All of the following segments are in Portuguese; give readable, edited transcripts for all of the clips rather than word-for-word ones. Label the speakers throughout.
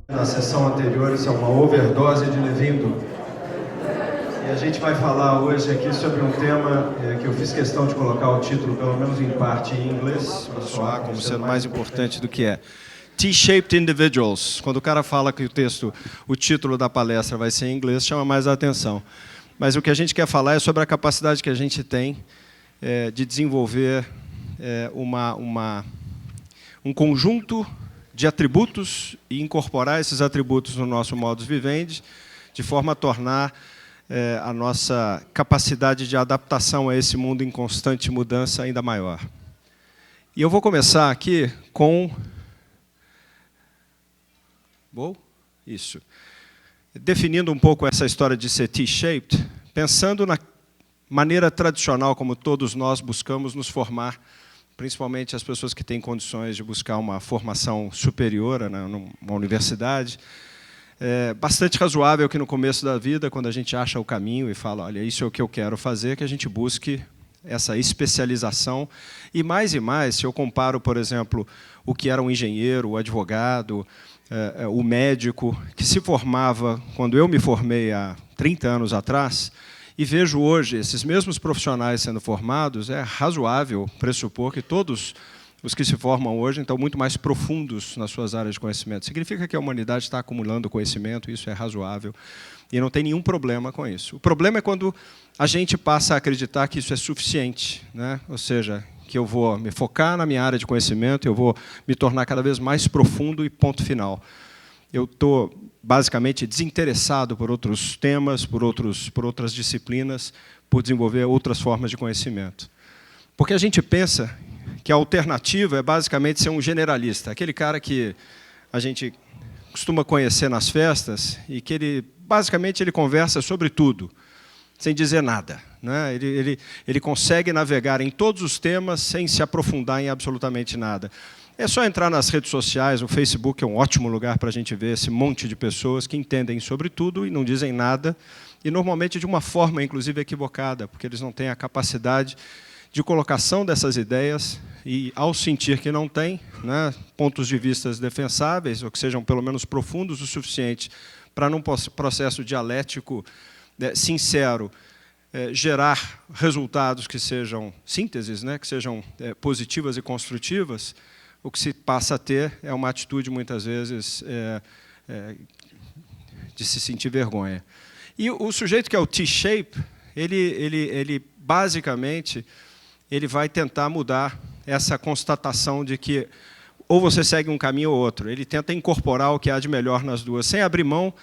Speaker 1: Na sessão anterior, isso é uma overdose de Levindo. E a gente vai falar hoje aqui sobre um tema que eu fiz questão de colocar o título, pelo menos em parte, em inglês, para soar como sendo mais importante do que é. T-shaped individuals. Quando o cara fala que o título da palestra vai ser em inglês, chama mais a atenção. Mas o que a gente quer falar é sobre a capacidade que a gente tem de desenvolver um conjunto de atributos e incorporar esses atributos no nosso modus vivendi, de forma a tornar a nossa capacidade de adaptação a esse mundo em constante mudança ainda maior. E eu vou começar aqui com... Isso. Definindo um pouco essa história de ser T-shaped, pensando na maneira tradicional como todos nós buscamos nos formar, principalmente as pessoas que têm condições de buscar uma formação superior, né, numa universidade. É bastante razoável que no começo da vida, quando a gente acha o caminho e fala, olha, isso é o que eu quero fazer, que a gente busque essa especialização. E mais, se eu comparo, por exemplo, o que era um engenheiro, o advogado, o médico, que se formava quando eu me formei há 30 anos atrás, e vejo hoje esses mesmos profissionais sendo formados, é razoável pressupor que todos os que se formam hoje estão muito mais profundos nas suas áreas de conhecimento. Significa que a humanidade está acumulando conhecimento, isso é razoável, e não tem nenhum problema com isso. O problema é quando a gente passa a acreditar que isso é suficiente, né? Ou seja, que eu vou me focar na minha área de conhecimento, eu vou me tornar cada vez mais profundo e ponto final. Eu estou basicamente desinteressado por outros temas, por outras disciplinas, por desenvolver outras formas de conhecimento. Porque a gente pensa que a alternativa é basicamente ser um generalista, aquele cara que a gente costuma conhecer nas festas e que basicamente ele conversa sobre tudo, sem dizer nada, né? Ele consegue navegar em todos os temas sem se aprofundar em absolutamente nada. É só entrar nas redes sociais, o Facebook é um ótimo lugar para a gente ver esse monte de pessoas que entendem sobre tudo e não dizem nada, e normalmente de uma forma, inclusive, equivocada, porque eles não têm a capacidade de colocação dessas ideias e, ao sentir que não têm, né, pontos de vista defensáveis, ou que sejam pelo menos profundos o suficiente para, num processo dialético sincero, gerar resultados que sejam sínteses, né, que sejam positivas e construtivas, o que se passa a ter é uma atitude, muitas vezes, de se sentir vergonha. E o sujeito que é o T-shape, ele basicamente, ele vai tentar mudar essa constatação de que ou você segue um caminho ou outro. Ele tenta incorporar o que há de melhor nas duas, sem abrir mão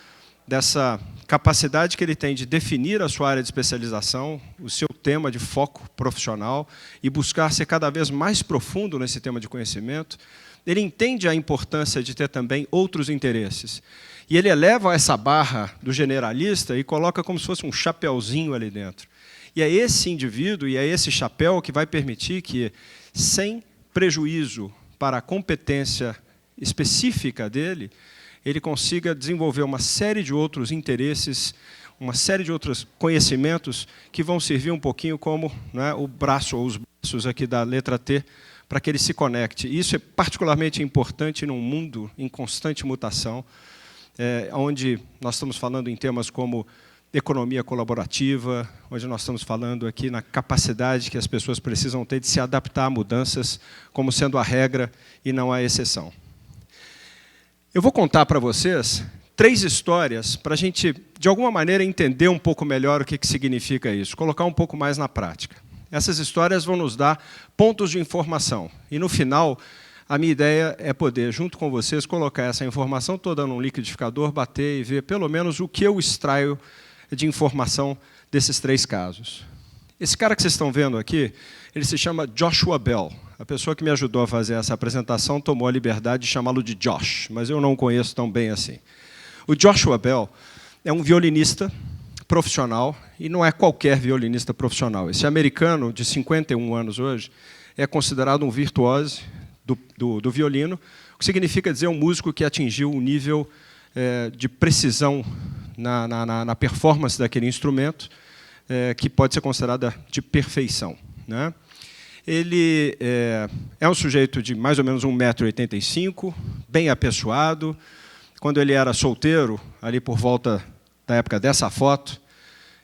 Speaker 1: dessa capacidade que ele tem de definir a sua área de especialização, o seu tema de foco profissional, e buscar ser cada vez mais profundo nesse tema de conhecimento. Ele entende a importância de ter também outros interesses. E ele eleva essa barra do generalista e coloca como se fosse um chapéuzinho ali dentro. E é esse indivíduo e é esse chapéu que vai permitir que, sem prejuízo para a competência específica dele, ele consiga desenvolver uma série de outros interesses, uma série de outros conhecimentos que vão servir um pouquinho como, né, o braço ou os braços aqui da letra T, para que ele se conecte. E isso é particularmente importante num mundo em constante mutação, onde nós estamos falando em temas como economia colaborativa, onde nós estamos falando aqui na capacidade que as pessoas precisam ter de se adaptar a mudanças como sendo a regra e não a exceção. Eu vou contar para vocês 3 histórias para a gente, de alguma maneira, entender um pouco melhor o que significa isso, colocar um pouco mais na prática. Essas histórias vão nos dar pontos de informação. E, no final, a minha ideia é poder, junto com vocês, colocar essa informação toda num liquidificador, bater e ver, pelo menos, o que eu extraio de informação desses 3 casos. Esse cara que vocês estão vendo aqui, ele se chama Joshua Bell. A pessoa que me ajudou a fazer essa apresentação tomou a liberdade de chamá-lo de Josh, mas eu não o conheço tão bem assim. O Joshua Bell é um violinista profissional, e não é qualquer violinista profissional. Esse americano, de 51 anos hoje, é considerado um virtuose do violino, o que significa dizer um músico que atingiu um nível de precisão na performance daquele instrumento, que pode ser considerada de perfeição, né? Ele é um sujeito de mais ou menos 1,85 m, bem apessoado, quando ele era solteiro, ali por volta da época dessa foto,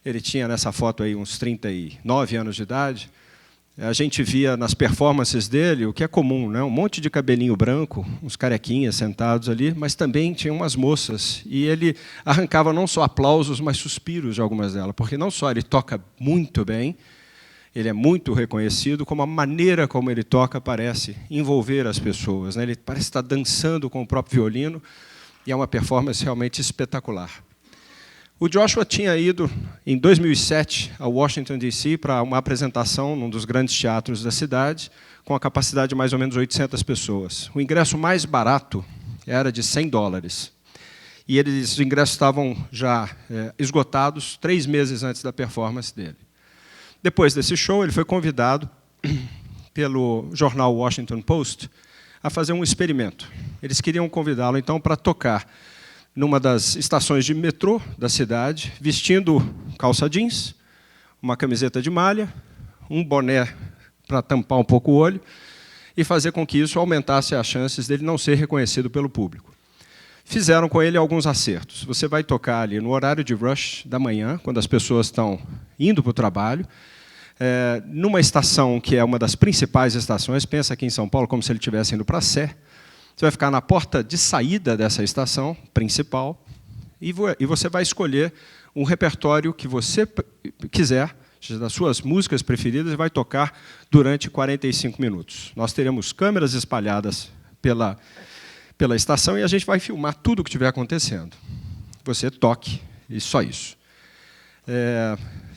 Speaker 1: ele tinha nessa foto aí uns 39 anos de idade, a gente via nas performances dele o que é comum, né? Um monte de cabelinho branco, uns carequinhas sentados ali, mas também tinha umas moças. E ele arrancava não só aplausos, mas suspiros de algumas delas, porque não só ele toca muito bem, ele é muito reconhecido, como a maneira como ele toca parece envolver as pessoas, né? Ele parece estar dançando com o próprio violino, e é uma performance realmente espetacular. O Joshua tinha ido, em 2007, a Washington, D.C., para uma apresentação num dos grandes teatros da cidade, com a capacidade de mais ou menos 800 pessoas. O ingresso mais barato era de $100. E os ingressos estavam já esgotados 3 meses antes da performance dele. Depois desse show, ele foi convidado pelo jornal Washington Post a fazer um experimento. Eles queriam convidá-lo, então, para tocar numa das estações de metrô da cidade, vestindo calça jeans, uma camiseta de malha, um boné para tampar um pouco o olho, e fazer com que isso aumentasse as chances dele não ser reconhecido pelo público. Fizeram com ele alguns acertos. Você vai tocar ali no horário de rush da manhã, quando as pessoas estão indo para o trabalho, numa estação que é uma das principais estações, pensa aqui em São Paulo como se ele estivesse indo para a Sé. Você vai ficar na porta de saída dessa estação principal e você vai escolher um repertório que você quiser, das suas músicas preferidas, e vai tocar durante 45 minutos. Nós teremos câmeras espalhadas pela estação e a gente vai filmar tudo o que estiver acontecendo. Você toque, e só isso.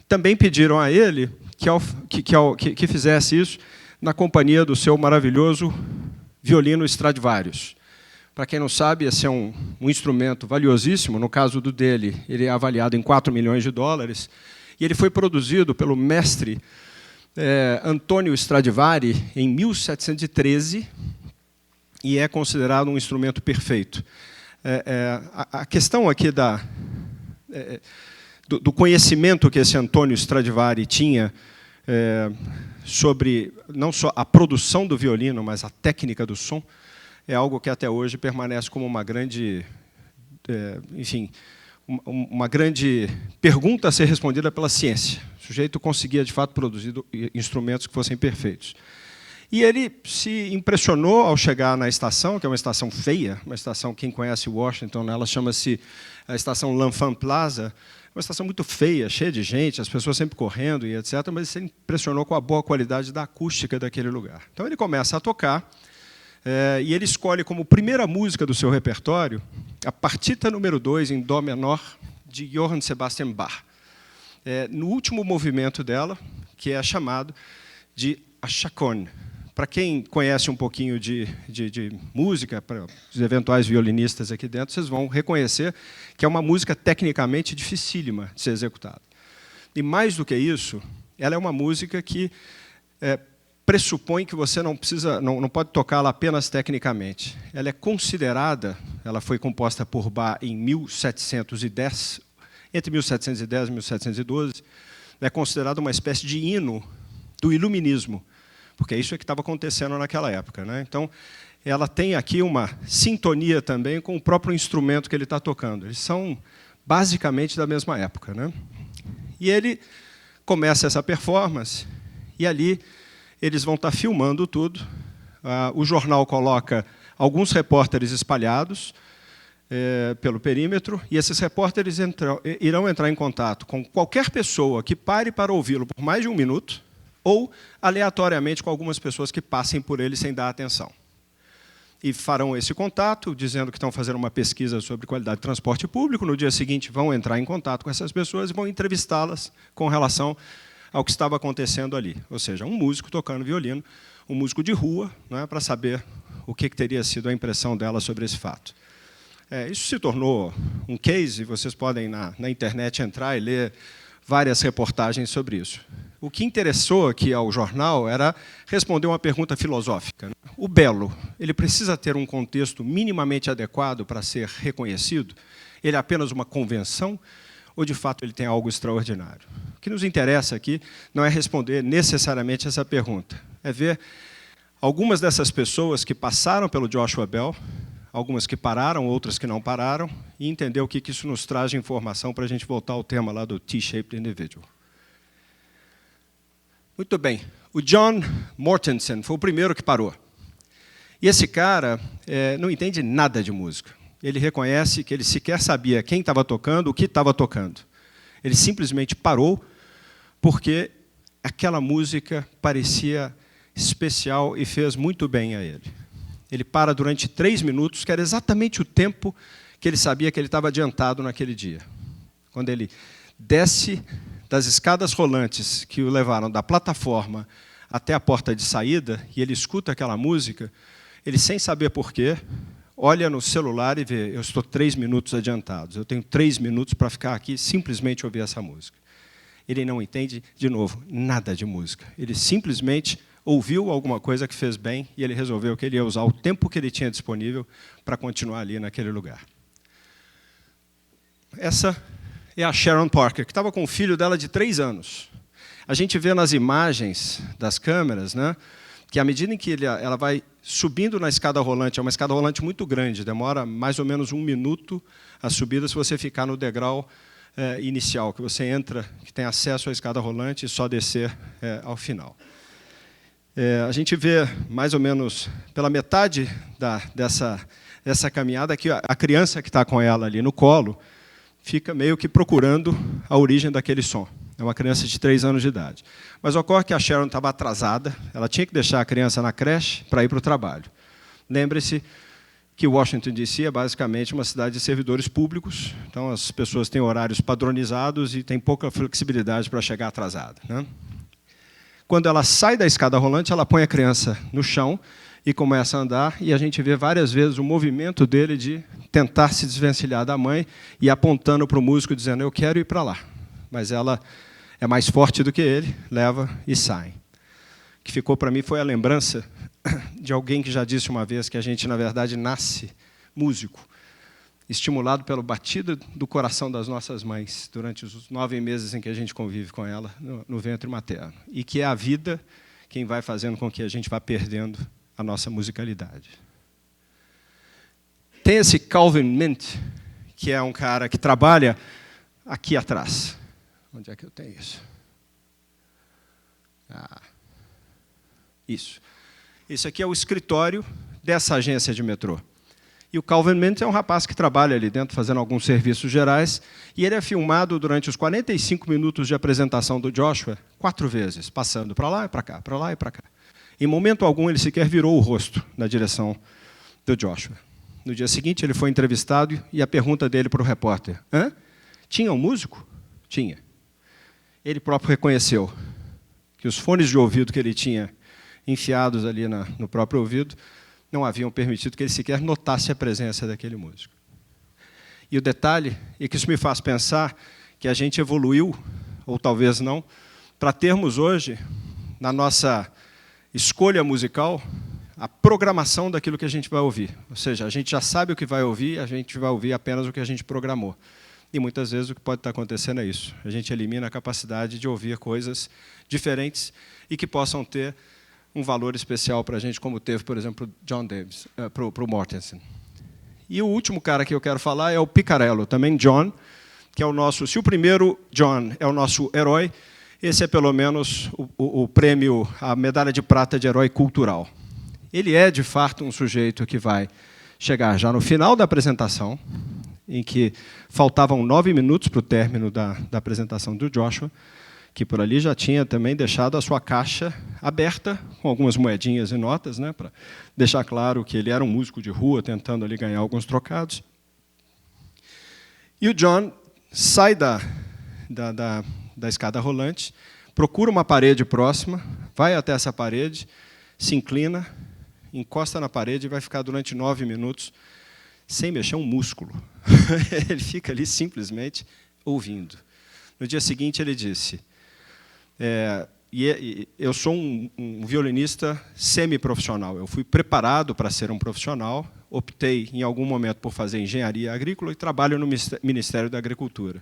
Speaker 1: Também pediram a ele que fizesse isso na companhia do seu maravilhoso violino Stradivarius. Para quem não sabe, esse é um instrumento valiosíssimo. No caso dele, ele é avaliado em $4 milhões, e ele foi produzido pelo mestre Antonio Stradivari em 1713 e é considerado um instrumento perfeito. A questão aqui do conhecimento que esse Antonio Stradivari tinha sobre não só a produção do violino, mas a técnica do som, é algo que até hoje permanece como uma grande, uma grande pergunta a ser respondida pela ciência. O sujeito conseguia, de fato, produzir instrumentos que fossem perfeitos. E ele se impressionou ao chegar na estação, que é uma estação feia, uma estação, quem conhece Washington, ela chama-se a estação L'Enfant Plaza, uma estação muito feia, cheia de gente, as pessoas sempre correndo e etc., mas ele se impressionou com a boa qualidade da acústica daquele lugar. Então ele começa a tocar, e ele escolhe como primeira música do seu repertório a partita número 2 em Dó menor de Johann Sebastian Bach. No último movimento dela, que é chamado de a chaconne. Para quem conhece um pouquinho de música, para os eventuais violinistas aqui dentro, vocês vão reconhecer que é uma música tecnicamente dificílima de ser executada. E mais do que isso, ela é uma música que pressupõe que você não pode tocá-la apenas tecnicamente. Ela é considerada, ela foi composta por Bach em 1710, entre 1710 e 1712, é considerada uma espécie de hino do iluminismo, porque é isso que estava acontecendo naquela época, né? Então, ela tem aqui uma sintonia também com o próprio instrumento que ele está tocando. Eles são basicamente da mesma época, né? E ele começa essa performance, e ali eles vão estar filmando tudo. O jornal coloca alguns repórteres espalhados pelo perímetro, e esses repórteres irão entrar em contato com qualquer pessoa que pare para ouvi-lo por mais de 1 minuto, ou, aleatoriamente, com algumas pessoas que passem por ele sem dar atenção. E farão esse contato, dizendo que estão fazendo uma pesquisa sobre qualidade de transporte público. No dia seguinte, vão entrar em contato com essas pessoas e vão entrevistá-las com relação ao que estava acontecendo ali. Ou seja, um músico tocando violino, um músico de rua, né, para saber o que teria sido a impressão dela sobre esse fato. Isso se tornou um case, vocês podem, na internet, entrar e ler várias reportagens sobre isso. O que interessou aqui ao jornal era responder uma pergunta filosófica. O belo, ele precisa ter um contexto minimamente adequado para ser reconhecido? Ele é apenas uma convenção? Ou, de fato, ele tem algo extraordinário? O que nos interessa aqui não é responder necessariamente essa pergunta. É ver algumas dessas pessoas que passaram pelo Joshua Bell, algumas que pararam, outras que não pararam, e entender o que isso nos traz de informação para a gente voltar ao tema lá do T-shaped individual. Muito bem. O John Mortensen foi o primeiro que parou. E esse cara não entende nada de música. Ele reconhece que ele sequer sabia quem estava tocando, o que estava tocando. Ele simplesmente parou porque aquela música parecia especial e fez muito bem a ele. Ele para durante 3 minutos, que era exatamente o tempo que ele sabia que ele estava adiantado naquele dia. Quando ele desce das escadas rolantes que o levaram da plataforma até a porta de saída, e ele escuta aquela música, ele, sem saber porquê, olha no celular e vê, eu estou 3 minutos adiantados, eu tenho 3 minutos para ficar aqui simplesmente ouvir essa música. Ele não entende, de novo, nada de música. Ele simplesmente ouviu alguma coisa que fez bem e ele resolveu que ele ia usar o tempo que ele tinha disponível para continuar ali naquele lugar. Essa é a Sharon Parker, que estava com o filho dela de 3 anos. A gente vê nas imagens das câmeras, né, que à medida em que ela vai subindo na escada rolante, é uma escada rolante muito grande, demora mais ou menos 1 minuto a subida se você ficar no degrau inicial, que você entra, que tem acesso à escada rolante e só descer ao final. A gente vê mais ou menos pela metade dessa caminhada que a criança que está com ela ali no colo fica meio que procurando a origem daquele som. É uma criança de 3 anos de idade. Mas ocorre que a Sharon estava atrasada, ela tinha que deixar a criança na creche para ir para o trabalho. Lembre-se que Washington, D.C. é basicamente uma cidade de servidores públicos, então as pessoas têm horários padronizados e têm pouca flexibilidade para chegar atrasada, né? Quando ela sai da escada rolante, ela põe a criança no chão e começa a andar, e a gente vê várias vezes o movimento dele de tentar se desvencilhar da mãe e apontando para o músico, dizendo, eu quero ir para lá. Mas ela é mais forte do que ele, leva e sai. O que ficou para mim foi a lembrança de alguém que já disse uma vez que a gente, na verdade, nasce músico, estimulado pelo batido do coração das nossas mães durante os 9 meses em que a gente convive com ela no ventre materno. E que é a vida quem vai fazendo com que a gente vá perdendo a nossa musicalidade. Tem esse Calvin Mint, que é um cara que trabalha aqui atrás. Onde é que eu tenho isso? Isso. Esse aqui é o escritório dessa agência de metrô. E o Calvin Mint é um rapaz que trabalha ali dentro, fazendo alguns serviços gerais, e ele é filmado durante os 45 minutos de apresentação do Joshua 4 vezes, passando para lá e para cá, para lá e para cá. Em momento algum, ele sequer virou o rosto na direção do Joshua. No dia seguinte, ele foi entrevistado, e a pergunta dele para o repórter, tinha um músico? Tinha. Ele próprio reconheceu que os fones de ouvido que ele tinha enfiados ali no próprio ouvido não haviam permitido que ele sequer notasse a presença daquele músico. E o detalhe é que isso me faz pensar que a gente evoluiu, ou talvez não, para termos hoje, na nossa escolha musical, a programação daquilo que a gente vai ouvir. Ou seja, a gente já sabe o que vai ouvir, a gente vai ouvir apenas o que a gente programou. E muitas vezes o que pode estar acontecendo é isso. A gente elimina a capacidade de ouvir coisas diferentes e que possam ter um valor especial para a gente, como teve, por exemplo, John Davis, para o Mortensen. E o último cara que eu quero falar é o Piccarello, também John, que é o nosso... Se o primeiro John é o nosso herói, esse é pelo menos o prêmio, a medalha de prata de herói cultural. Ele é, de fato, um sujeito que vai chegar já no final da apresentação, em que faltavam 9 minutos para o término da apresentação do Joshua, que por ali já tinha também deixado a sua caixa aberta, com algumas moedinhas e notas, né, para deixar claro que ele era um músico de rua, tentando ali ganhar alguns trocados. E o John sai da escada rolante, procura uma parede próxima, vai até essa parede, se inclina, encosta na parede e vai ficar durante 9 minutos sem mexer um músculo. Ele fica ali simplesmente ouvindo. No dia seguinte ele disse, eu sou um violinista semi-profissional. Eu fui preparado para ser um profissional, optei em algum momento por fazer engenharia agrícola e trabalho no Ministério da Agricultura.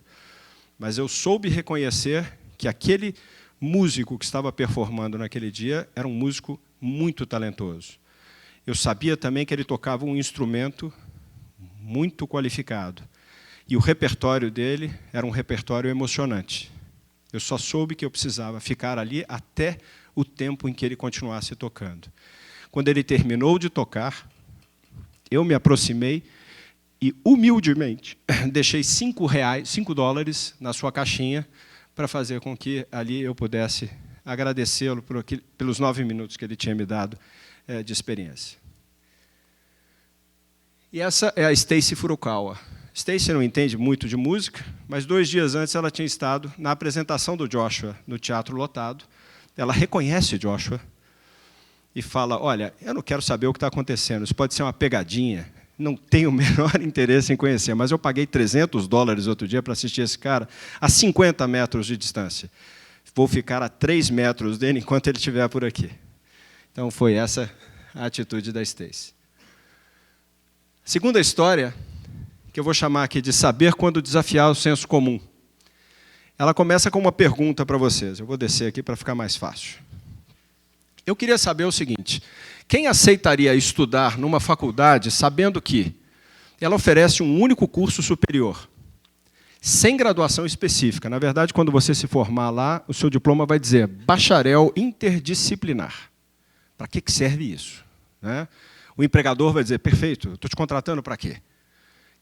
Speaker 1: Mas eu soube reconhecer que aquele músico que estava performando naquele dia era um músico muito talentoso. Eu sabia também que ele tocava um instrumento muito qualificado. E o repertório dele era um repertório emocionante. Eu só soube que eu precisava ficar ali até o tempo em que ele continuasse tocando. Quando ele terminou de tocar, eu me aproximei e, humildemente, deixei $5 na sua caixinha para fazer com que ali eu pudesse agradecê-lo pelos 9 minutos que ele tinha me dado de experiência. E essa é a Stacy Furukawa. Stacy não entende muito de música, mas 2 dias antes ela tinha estado na apresentação do Joshua no Teatro Lotado. Ela reconhece Joshua e fala, olha, eu não quero saber o que está acontecendo, isso pode ser uma pegadinha, não tenho o menor interesse em conhecer, mas eu paguei $300 outro dia para assistir esse cara a 50 metros de distância. Vou ficar a 3 metros dele enquanto ele estiver por aqui. Então, foi essa a atitude da Stacy. Segunda história, que eu vou chamar aqui de saber quando desafiar o senso comum. Ela começa com uma pergunta para vocês. Eu vou descer aqui para ficar mais fácil. Eu queria saber o seguinte, quem aceitaria estudar numa faculdade sabendo que ela oferece um único curso superior, sem graduação específica? Na verdade, quando você se formar lá, o seu diploma vai dizer bacharel interdisciplinar. Para que serve isso? Né? O empregador vai dizer, perfeito, estou te contratando para quê?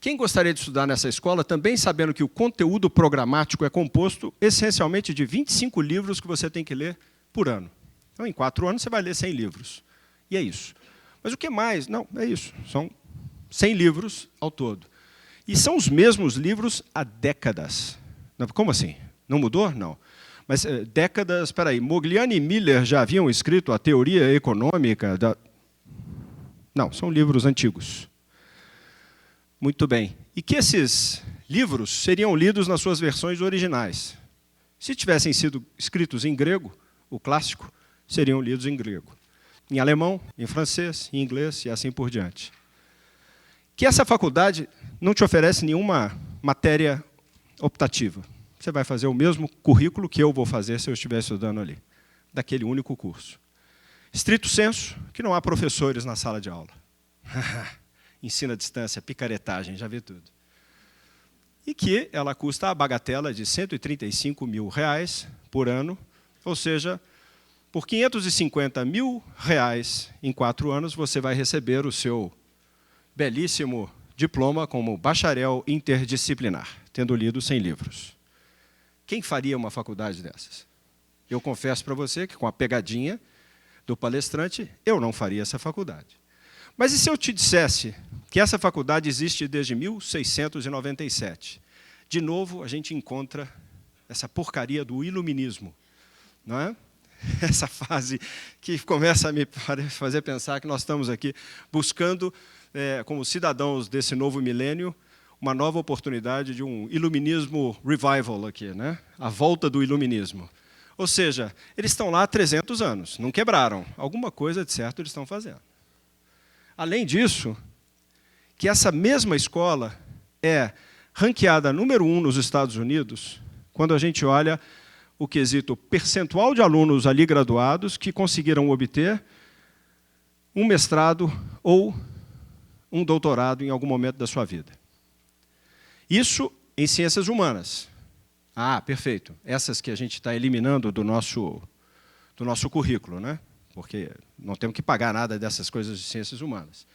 Speaker 1: Quem gostaria de estudar nessa escola, também sabendo que o conteúdo programático é composto essencialmente de 25 livros que você tem que ler por ano? Então, em 4 anos, você vai ler 100 livros. E é isso. Mas o que mais? Não, é isso. São 100 livros ao todo. E são os mesmos livros há décadas. Como assim? Não mudou? Não. Mas décadas, espera aí, Mogliani e Miller já haviam escrito a teoria econômica da... Não, são livros antigos. Muito bem. E que esses livros seriam lidos nas suas versões originais. Se tivessem sido escritos em grego, o clássico, seriam lidos em grego. Em alemão, em francês, em inglês e assim por diante. Que essa faculdade não te oferece nenhuma matéria optativa. Você vai fazer o mesmo currículo que eu vou fazer se eu estiver estudando ali, daquele único curso. Estrito senso, que não há professores na sala de aula. Ensino à distância, picaretagem, já vi tudo. E que ela custa a bagatela de R$135 mil por ano, ou seja, por R$550 mil em 4 anos, você vai receber o seu belíssimo diploma como bacharel interdisciplinar, tendo lido 100 livros. Quem faria uma faculdade dessas? Eu confesso para você que, com a pegadinha do palestrante, eu não faria essa faculdade. Mas e se eu te dissesse que essa faculdade existe desde 1697? De novo, a gente encontra essa porcaria do iluminismo, não é? Essa fase que começa a me fazer pensar que nós estamos aqui buscando, como cidadãos desse novo milênio, uma nova oportunidade de um iluminismo revival aqui, né? A volta do iluminismo. Ou seja, eles estão lá há 300 anos, não quebraram. Alguma coisa de certo eles estão fazendo. Além disso, que essa mesma escola é ranqueada número 1 nos Estados Unidos, quando a gente olha o quesito percentual de alunos ali graduados que conseguiram obter um mestrado ou um doutorado em algum momento da sua vida. Isso em ciências humanas. Ah, perfeito. Essas que a gente está eliminando do nosso currículo, né? Porque não temos que pagar nada dessas coisas de ciências humanas.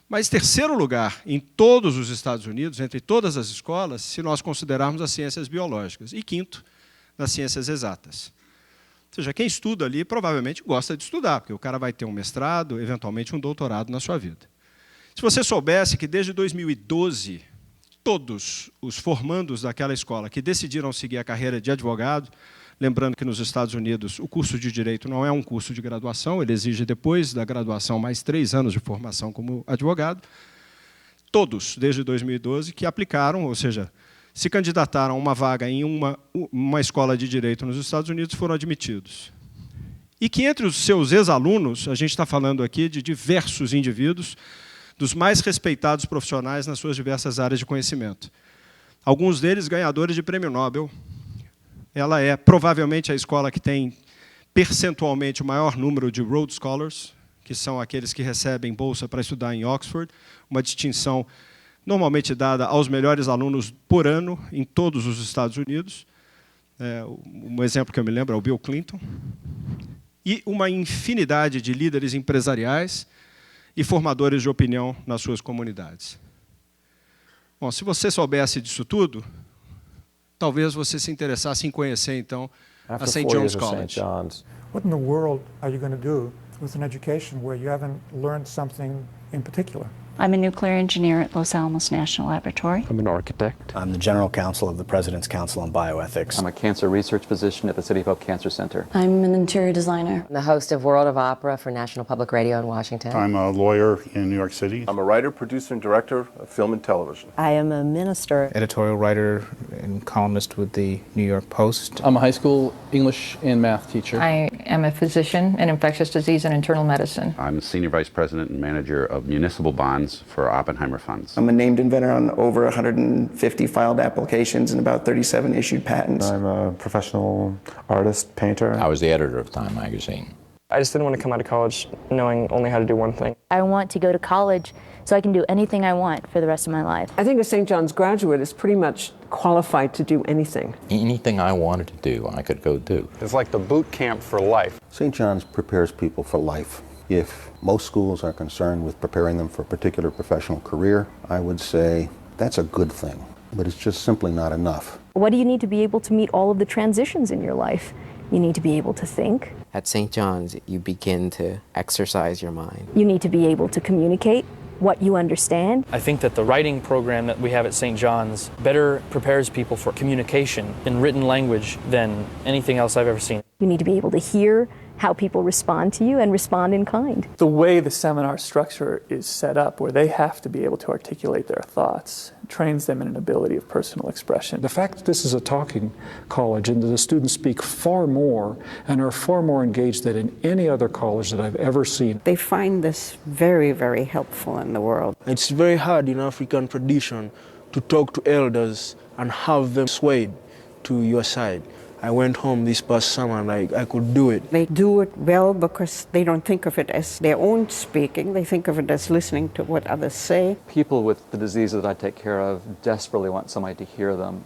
Speaker 1: Mas terceiro lugar em todos os Estados Unidos, entre todas as escolas, se nós considerarmos as ciências biológicas. E quinto, nas ciências exatas. Ou seja, quem estuda ali provavelmente gosta de estudar, porque o cara vai ter um mestrado, eventualmente um doutorado na sua vida. Se você soubesse que desde 2012, todos os formandos daquela escola que decidiram seguir a carreira de advogado, lembrando que nos Estados Unidos o curso de Direito não é um curso de graduação, ele exige depois da graduação mais 3 anos de formação como advogado, todos, desde 2012, que aplicaram, ou seja, se candidataram a uma vaga em uma escola de Direito nos Estados Unidos, foram admitidos. E que entre os seus ex-alunos, a gente está falando aqui de diversos indivíduos, dos mais respeitados profissionais nas suas diversas áreas de conhecimento. Alguns deles ganhadores de prêmio Nobel. Ela é provavelmente a escola que tem percentualmente o maior número de Rhodes Scholars, que são aqueles que recebem bolsa para estudar em Oxford, uma distinção normalmente dada aos melhores alunos por ano em todos os Estados Unidos. Um exemplo que eu me lembro é o Bill Clinton. E uma infinidade de líderes empresariais e formadores de opinião nas suas comunidades. Bom, se você soubesse disso tudo, talvez você se interessasse em conhecer, então, a St. John's College.
Speaker 2: What in the world are you going to do with an education where you haven't learned something in particular?
Speaker 3: I'm a nuclear engineer at Los Alamos National Laboratory.
Speaker 4: I'm an architect.
Speaker 5: I'm the General Counsel of the President's Council on Bioethics.
Speaker 4: I'm a cancer research physician at the City of Hope Cancer Center.
Speaker 6: I'm an interior designer.
Speaker 7: I'm the host of World of Opera for National Public Radio in Washington.
Speaker 8: I'm a lawyer in New York City.
Speaker 9: I'm a writer, producer, and director of film and television.
Speaker 6: I am a minister.
Speaker 10: Editorial writer and columnist with the New York Post.
Speaker 11: I'm a high school English and math teacher.
Speaker 12: I am a physician in infectious disease and internal medicine.
Speaker 13: I'm Senior Vice President and Manager of Municipal Bonds for Oppenheimer Funds.
Speaker 14: I'm a named inventor on over 150 filed applications and about 37 issued patents.
Speaker 15: I'm a professional artist, painter.
Speaker 16: I was the editor of Time magazine.
Speaker 17: I just didn't want to come out of college knowing only how to do one thing.
Speaker 18: I want to go to college so I can do anything I want for the rest of my life.
Speaker 19: I think a St. John's graduate is pretty much qualified to do anything.
Speaker 16: Anything I wanted to do, I could go do.
Speaker 9: It's like the boot camp for life.
Speaker 20: St. John's prepares people for life. If most schools are concerned with preparing them for a particular professional career, I would say that's a good thing, but it's just simply not enough.
Speaker 18: What do you need to be able to meet all of the transitions in your life? You need to be able to think.
Speaker 6: At St. John's, you begin to exercise your mind.
Speaker 18: You need to be able to communicate what you understand.
Speaker 17: I think that the writing program that we have at St. John's better prepares people for communication in written language than anything else I've ever seen.
Speaker 18: You need to be able to hear how people respond to you and respond in kind.
Speaker 2: The way the seminar structure is set up, where they have to be able to articulate their thoughts, trains them in an ability of personal expression. The fact that this is a talking college and that the students speak far more and are far more engaged than in any other college that I've ever seen.
Speaker 19: They find this very, very helpful in the world.
Speaker 17: It's very hard in African tradition to talk to elders and have them swayed to your side. I went home this past summer and I could do it.
Speaker 19: They do it well because they don't think of it as their own speaking. They think of it as listening to what others say.
Speaker 4: People with the disease that I take care of desperately want somebody to hear them.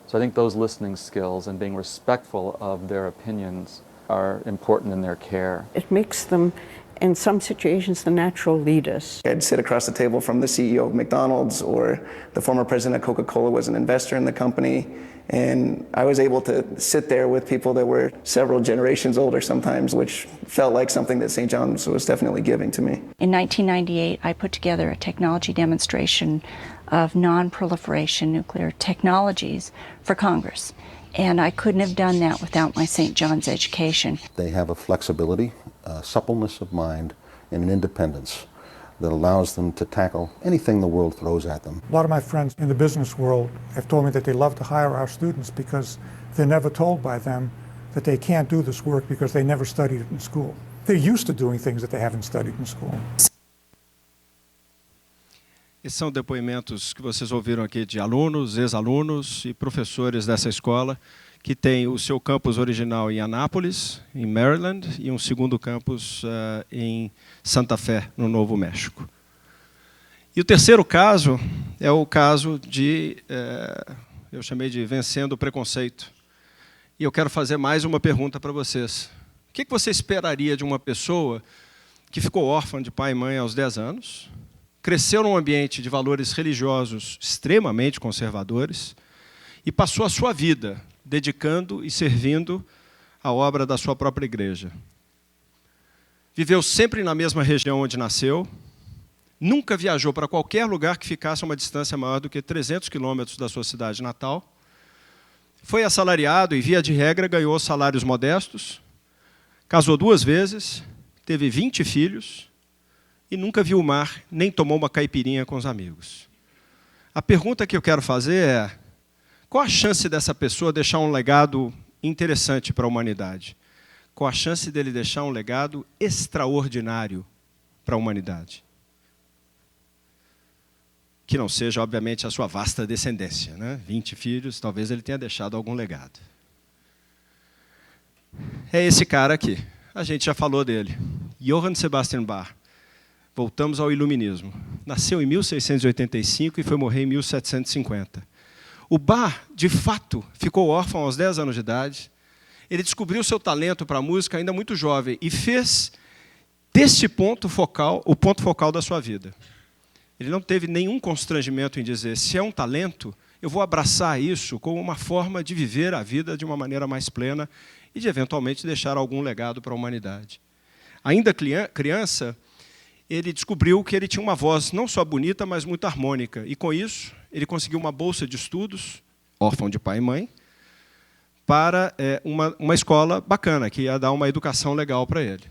Speaker 4: So I think those listening skills and being respectful of their opinions are important in their care.
Speaker 19: It makes them, in some situations, the natural leaders.
Speaker 14: I'd sit across the table from the CEO of McDonald's, or the former president of Coca-Cola was an investor in the company. And I was able to sit there with people that were several generations older sometimes, which felt like something that St. John's was definitely giving to me.
Speaker 3: In 1998, I put together a technology demonstration of non-proliferation nuclear technologies for Congress. And I couldn't have done that without my St. John's education.
Speaker 20: They have a flexibility, a suppleness of mind, and an independence that allows them to tackle anything the world throws at them.
Speaker 2: A lot of my friends in the business world have told me that they love to hire our students because they're never told by them that they can't do this work because they never studied it in school. They're used to doing things that they haven't studied in school.
Speaker 1: Esses são depoimentos que vocês ouviram aqui de alunos, ex-alunos e professores dessa escola, que tem o seu campus original em Anápolis, em Maryland, e um segundo campus em Santa Fé, no Novo México. E o terceiro caso é o caso de, eu chamei de vencendo o preconceito. E eu quero fazer mais uma pergunta para vocês. O que você esperaria de uma pessoa que ficou órfã de pai e mãe aos 10 anos, cresceu num ambiente de valores religiosos extremamente conservadores e passou a sua vida dedicando e servindo a obra da sua própria igreja? Viveu sempre na mesma região onde nasceu, nunca viajou para qualquer lugar que ficasse a uma distância maior do que 300 quilômetros da sua cidade natal, foi assalariado e, via de regra, ganhou salários modestos, casou 2 vezes, teve 20 filhos e nunca viu o mar, nem tomou uma caipirinha com os amigos. A pergunta que eu quero fazer é: qual a chance dessa pessoa deixar um legado interessante para a humanidade? Qual a chance dele deixar um legado extraordinário para a humanidade? Que não seja, obviamente, a sua vasta descendência, né? 20 filhos, talvez ele tenha deixado algum legado. É esse cara aqui. A gente já falou dele. Johann Sebastian Bach. Voltamos ao iluminismo. nasceu em 1685 e foi morrer em 1750. O Bach, de fato, ficou órfão aos 10 anos de idade. Ele descobriu seu talento para a música ainda muito jovem e fez deste ponto focal o ponto focal da sua vida. Ele não teve nenhum constrangimento em dizer, se é um talento, eu vou abraçar isso como uma forma de viver a vida de uma maneira mais plena e de, eventualmente, deixar algum legado para a humanidade. Ainda criança, ele descobriu que ele tinha uma voz não só bonita, mas muito harmônica. E, com isso, ele conseguiu uma bolsa de estudos, órfão de pai e mãe, para uma escola bacana, que ia dar uma educação legal para ele.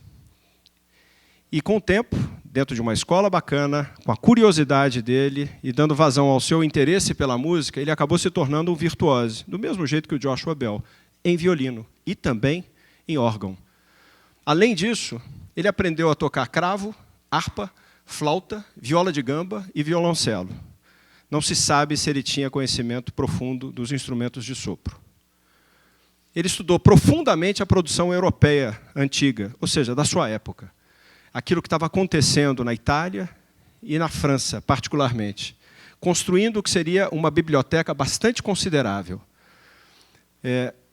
Speaker 1: E, com o tempo, dentro de uma escola bacana, com a curiosidade dele e dando vazão ao seu interesse pela música, ele acabou se tornando um virtuoso, do mesmo jeito que o Joshua Bell, em violino e também em órgão. Além disso, ele aprendeu a tocar cravo, harpa, flauta, viola de gamba e violoncelo. Não se sabe se ele tinha conhecimento profundo dos instrumentos de sopro. Ele estudou profundamente a produção europeia antiga, ou seja, da sua época. Aquilo que estava acontecendo na Itália e na França, particularmente, construindo o que seria uma biblioteca bastante considerável.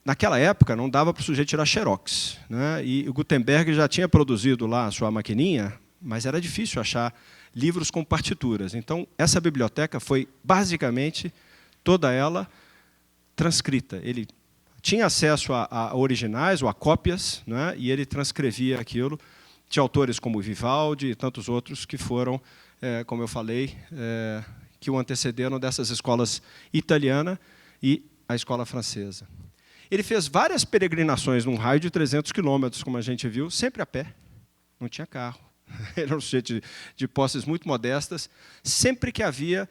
Speaker 1: Naquela época, não dava para o sujeito tirar xerox, né? E o Gutenberg já tinha produzido lá a sua maquininha, mas era difícil achar livros com partituras. Então, essa biblioteca foi, basicamente, toda ela transcrita. Ele tinha acesso a originais ou a cópias, né? E ele transcrevia aquilo de autores como Vivaldi e tantos outros que foram, como eu falei, que o antecederam dessas escolas italiana e a escola francesa. Ele fez várias peregrinações num raio de 300 quilômetros, como a gente viu, sempre a pé, não tinha carro. Ele era um sujeito de posses muito modestas. Sempre que havia,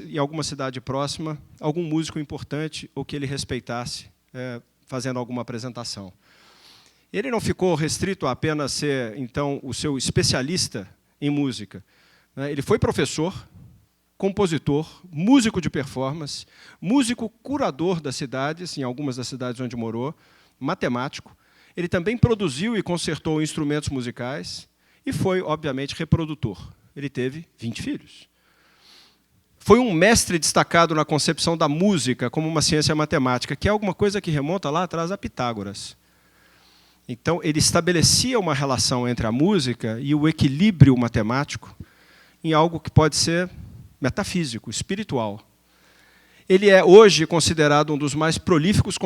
Speaker 1: em alguma cidade próxima, algum músico importante ou que ele respeitasse, fazendo alguma apresentação. Ele não ficou restrito a apenas ser, então, o seu especialista em música. Ele foi professor, compositor, músico de performance, músico curador das cidades, em algumas das cidades onde morou, matemático. Ele também produziu e concertou instrumentos musicais e foi, obviamente, reprodutor. Ele teve 20 filhos. Foi um mestre destacado na concepção da música como uma ciência matemática, que é alguma coisa que remonta lá atrás a Pitágoras. Então, ele estabelecia uma relação entre a música e o equilíbrio matemático em algo que pode ser metafísico, espiritual. Ele é, hoje, considerado um dos mais prolíficos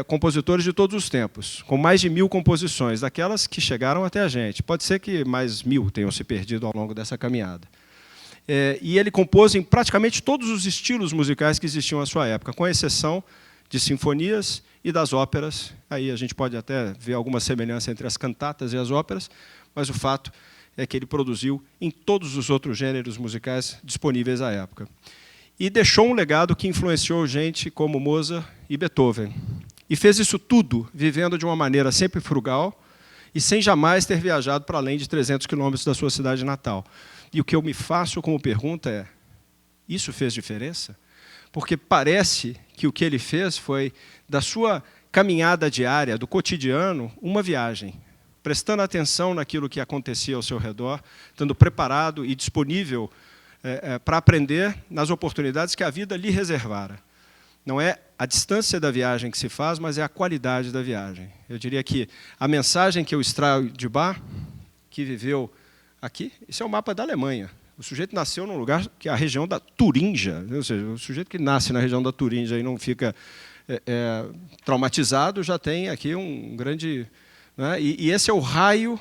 Speaker 1: compositores de todos os tempos, com mais de 1000 composições, daquelas que chegaram até a gente. Pode ser que mais 1000 tenham se perdido ao longo dessa caminhada. E ele compôs em praticamente todos os estilos musicais que existiam à sua época, com exceção de sinfonias e das óperas. Aí a gente pode até ver alguma semelhança entre as cantatas e as óperas, mas o fato é que ele produziu em todos os outros gêneros musicais disponíveis à época. E deixou um legado que influenciou gente como Mozart e Beethoven. E fez isso tudo vivendo de uma maneira sempre frugal e sem jamais ter viajado para além de 300 quilômetros da sua cidade natal. E o que eu me faço como pergunta é, isso fez diferença? Porque parece que o que ele fez foi, da sua caminhada diária, do cotidiano, uma viagem, prestando atenção naquilo que acontecia ao seu redor, estando preparado e disponível para aprender nas oportunidades que a vida lhe reservara. Não é a distância da viagem que se faz, mas é a qualidade da viagem. Eu diria que a mensagem que eu extraio de Bach, que viveu aqui, isso é o mapa da Alemanha. O sujeito nasceu num lugar que é a região da Turíngia, ou seja, o sujeito que nasce na região da Turíngia e não fica traumatizado, já tem aqui um grande... Né? E esse é o raio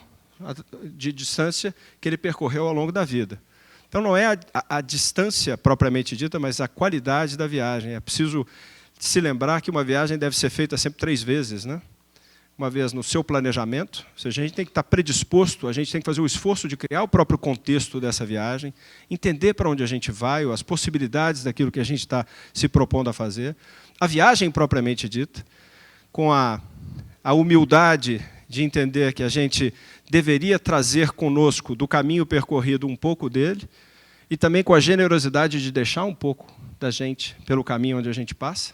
Speaker 1: de distância que ele percorreu ao longo da vida. Então, não é a distância propriamente dita, mas a qualidade da viagem. É preciso se lembrar que uma viagem deve ser feita sempre 3 vezes, né? Uma vez no seu planejamento, ou seja, a gente tem que estar predisposto, a gente tem que fazer o esforço de criar o próprio contexto dessa viagem, entender para onde a gente vai, as possibilidades daquilo que a gente está se propondo a fazer. A viagem propriamente dita, com a humildade de entender que a gente deveria trazer conosco do caminho percorrido um pouco dele, e também com a generosidade de deixar um pouco da gente pelo caminho onde a gente passa.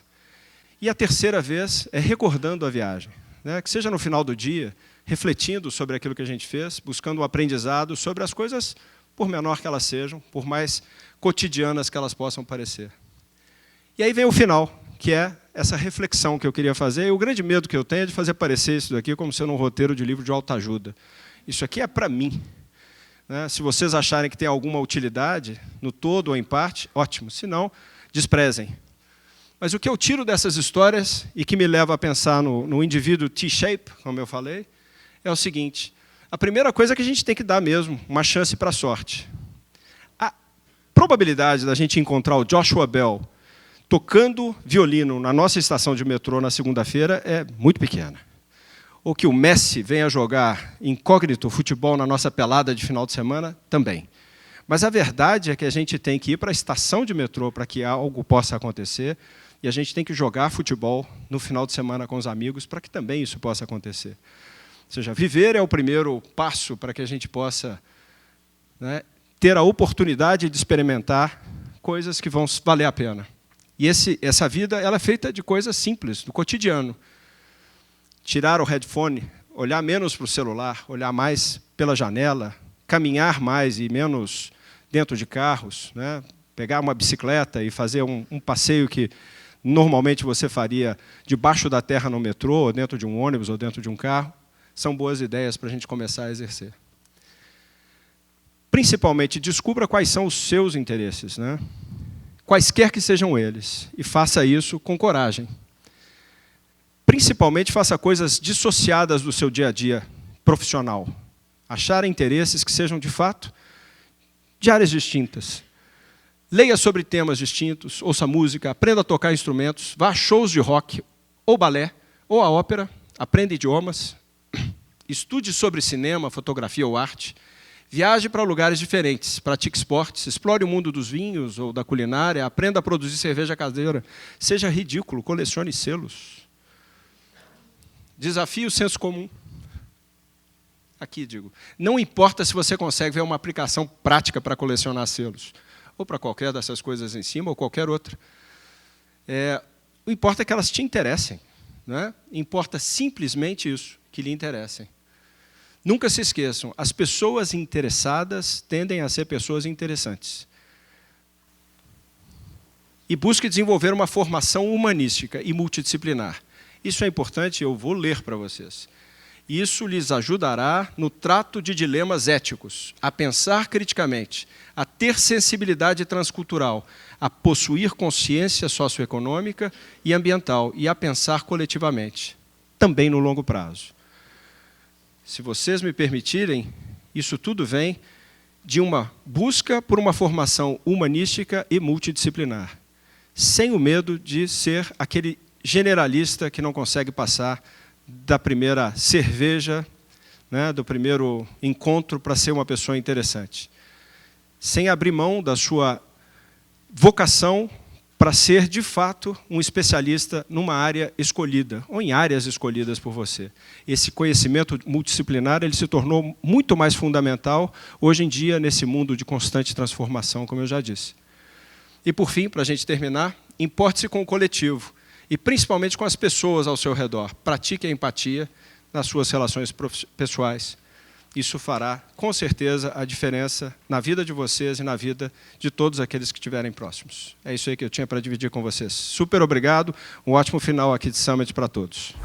Speaker 1: E a terceira vez é recordando a viagem, né? Que seja no final do dia, refletindo sobre aquilo que a gente fez, buscando um aprendizado sobre as coisas por menor que elas sejam, por mais cotidianas que elas possam parecer. E aí vem o final, que é essa reflexão que eu queria fazer, e o grande medo que eu tenho é de fazer parecer isso daqui como sendo um roteiro de livro de autoajuda. Isso aqui é para mim. Né? Se vocês acharem que tem alguma utilidade, no todo ou em parte, ótimo. Se não, desprezem. Mas o que eu tiro dessas histórias, e que me leva a pensar no indivíduo T-shape, como eu falei, é o seguinte: a primeira coisa é que a gente tem que dar mesmo uma chance para a sorte. A probabilidade da gente encontrar o Joshua Bell tocando violino na nossa estação de metrô na segunda-feira é muito pequena. Ou que o Messi venha jogar incógnito futebol na nossa pelada de final de semana, também. Mas a verdade é que a gente tem que ir para a estação de metrô para que algo possa acontecer, e a gente tem que jogar futebol no final de semana com os amigos para que também isso possa acontecer. Ou seja, viver é o primeiro passo para que a gente possa, né, ter a oportunidade de experimentar coisas que vão valer a pena. E essa vida ela é feita de coisas simples, do cotidiano. Tirar o headphone, olhar menos para o celular, olhar mais pela janela, caminhar mais e menos dentro de carros, né? Pegar uma bicicleta e fazer um passeio que normalmente você faria debaixo da terra no metrô, ou dentro de um ônibus, ou dentro de um carro, são boas ideias para a gente começar a exercer. Principalmente, descubra quais são os seus interesses, né? Quaisquer que sejam eles, e faça isso com coragem. Principalmente, faça coisas dissociadas do seu dia a dia profissional. Achar interesses que sejam, de fato, de áreas distintas. Leia sobre temas distintos, ouça música, aprenda a tocar instrumentos, vá a shows de rock, ou balé, ou a ópera, aprenda idiomas, estude sobre cinema, fotografia ou arte, viaje para lugares diferentes, pratique esportes, explore o mundo dos vinhos ou da culinária, aprenda a produzir cerveja caseira, seja ridículo, colecione selos. Desafie o senso comum. Aqui, digo, não importa se você consegue ver uma aplicação prática para colecionar selos, ou para qualquer dessas coisas em cima, ou qualquer outra. O importa é que elas te interessem. Né? Importa simplesmente isso, que lhe interessem. Nunca se esqueçam, as pessoas interessadas tendem a ser pessoas interessantes. E busque desenvolver uma formação humanística e multidisciplinar. Isso é importante, eu vou ler para vocês. Isso lhes ajudará no trato de dilemas éticos, a pensar criticamente, a ter sensibilidade transcultural, a possuir consciência socioeconômica e ambiental e a pensar coletivamente, também no longo prazo. Se vocês me permitirem, isso tudo vem de uma busca por uma formação humanística e multidisciplinar, sem o medo de ser aquele generalista que não consegue passar da primeira cerveja, né, do primeiro encontro para ser uma pessoa interessante. Sem abrir mão da sua vocação para ser, de fato, um especialista numa área escolhida, ou em áreas escolhidas por você. Esse conhecimento multidisciplinar ele se tornou muito mais fundamental hoje em dia nesse mundo de constante transformação, como eu já disse. E, por fim, para a gente terminar, importe-se com o coletivo, e principalmente com as pessoas ao seu redor. Pratique a empatia nas suas relações pessoais. Isso fará, com certeza, a diferença na vida de vocês e na vida de todos aqueles que estiverem próximos. É isso aí que eu tinha para dividir com vocês. Super obrigado, um ótimo final aqui de Summit para todos.